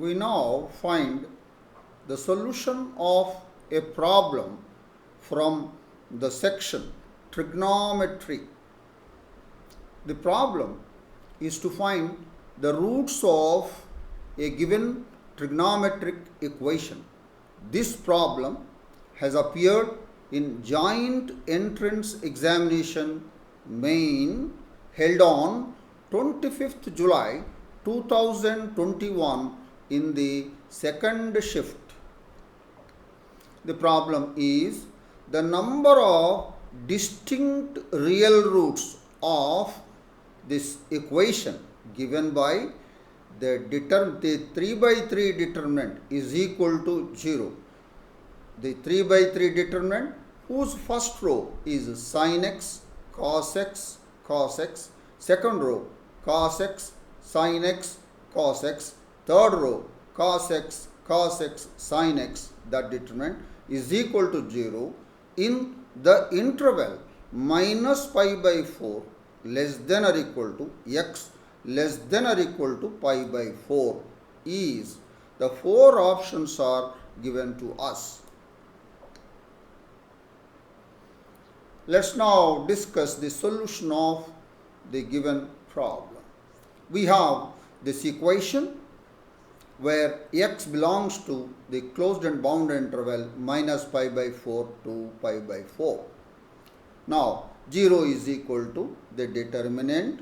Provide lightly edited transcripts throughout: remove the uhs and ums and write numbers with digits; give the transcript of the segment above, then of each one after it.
we now find the solution of a problem from the section Trigonometry. The problem is to find the roots of a given trigonometric equation. This problem has appeared in joint entrance examination main held on 25th July 2021 in the second shift. The problem is the number of distinct real roots of this equation given by the 3 by 3 determinant is equal to 0. The 3 by 3 determinant whose first row is sin x, cos x, cos x, second row cos x, sin x, cos x, third row cos x, sin x, that determinant is equal to 0 in the interval minus pi by 4 less than or equal to x less than or equal to pi by 4 is the four options are given to us. Let's now discuss the solution of the given problem. We have this equation where x belongs to the closed and bound interval minus pi by 4 to pi by 4. Now 0 is equal to the determinant,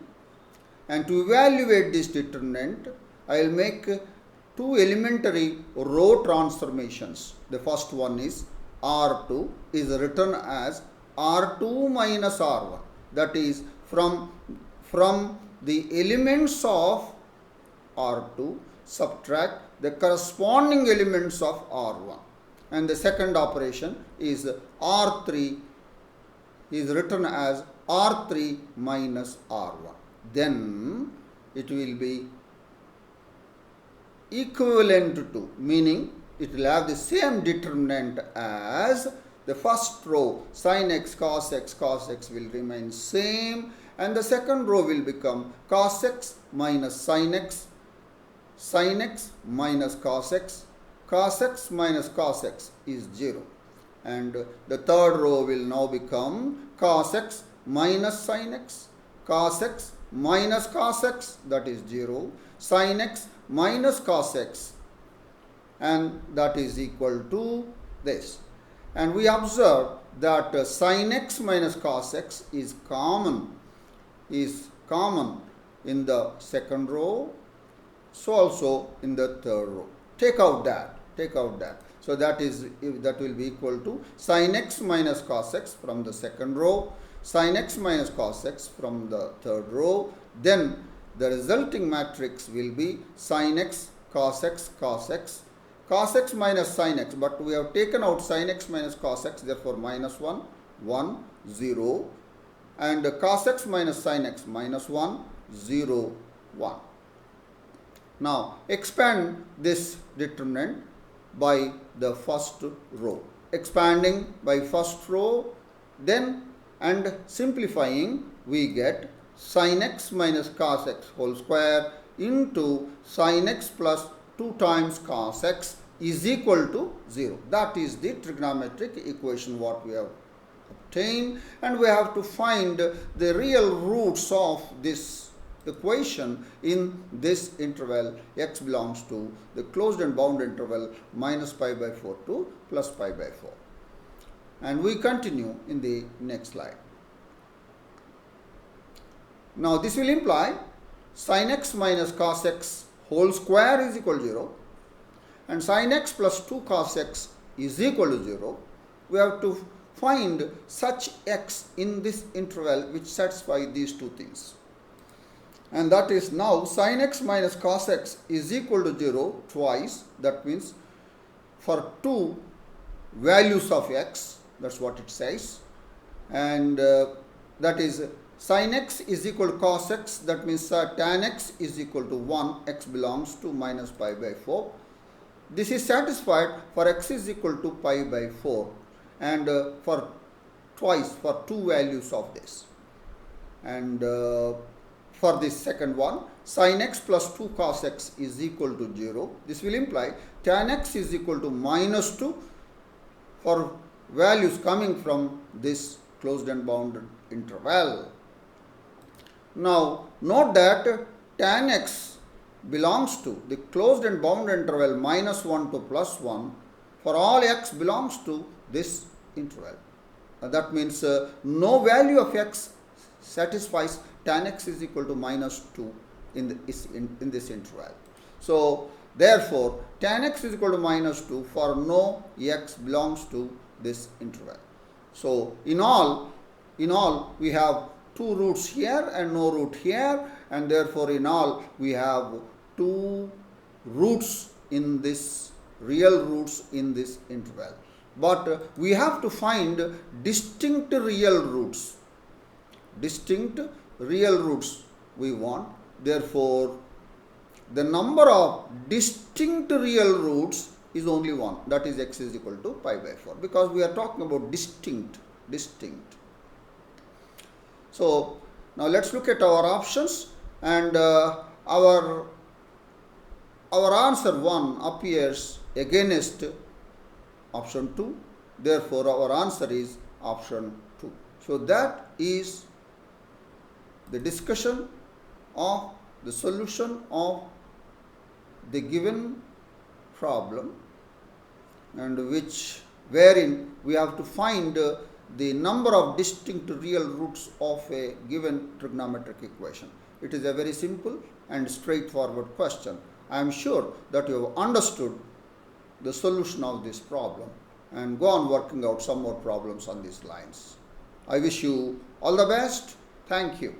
and to evaluate this determinant I will make two elementary row transformations. The first one is R2 is written as R2 minus R1, that is from the elements of R2 subtract the corresponding elements of R1, and the second operation is R3 is written as R3 minus R1. Then it will be equivalent to, meaning it will have the same determinant as the first row. Sin x, cos x will remain same, and the second row will become cos x minus sin x minus cos x minus cos x is 0, and the third row will now become cos x minus sin x, cos x minus cos x, that is 0, sin x minus cos x, and that is equal to this. And we observe that sin x minus cos x is common in the second row, so also in the third row. Take out that. So that will be equal to sin x minus cos x from the second row, sin x minus cos x from the third row. Then the resulting matrix will be sin x, cos x, cos x minus sin x, but we have taken out sin x minus cos x, therefore minus 1, 1, 0, and cos x minus sin x minus 1, 0, 1. Now expand this determinant by the first row. Expanding by first row, then and simplifying, we get sin x minus cos x whole square into sin x plus 2 times cos x is equal to 0. That is the trigonometric equation what we have obtained, and we have to find the real roots of this equation in this interval. X belongs to the closed and bound interval minus pi by 4 to plus pi by 4. And we continue in the next slide. Now this will imply sin x minus cos x whole square is equal to 0 and sin x plus 2 cos x is equal to 0. We have to find such x in this interval which satisfy these two things. And that is, now sin x minus cos x is equal to 0 twice. That means for two values of x, that's what it says. And that is sin x is equal to cos x, that means tan x is equal to 1, x belongs to minus pi by 4. This is satisfied for x is equal to pi by 4 and for two values of this. And for this second one, sin x plus 2 cos x is equal to 0. This will imply tan x is equal to minus 2 for values coming from this closed and bounded interval. Now, note that tan x belongs to the closed and bounded interval minus 1 to plus 1 for all x belongs to this interval. That means no value of x satisfies tan x is equal to minus 2 in this interval. So, therefore, tan x is equal to minus 2 for no x belongs to this interval. So, in all we have 2 roots here and no root here, and therefore in all we have 2 roots in this, real roots in this interval. But we have to find distinct real roots. Distinct real roots we want. Therefore, the number of distinct real roots is only 1. That is x is equal to pi by 4. Because we are talking about distinct. So, now let us look at our options, and our answer 1 appears against option 2. Therefore, our answer is option 2. So, that is the discussion of the solution of the given problem, and wherein we have to find the number of distinct real roots of a given trigonometric equation. It is a very simple and straightforward question. I am sure that you have understood the solution of this problem and go on working out some more problems on these lines. I wish you all the best. Thank you.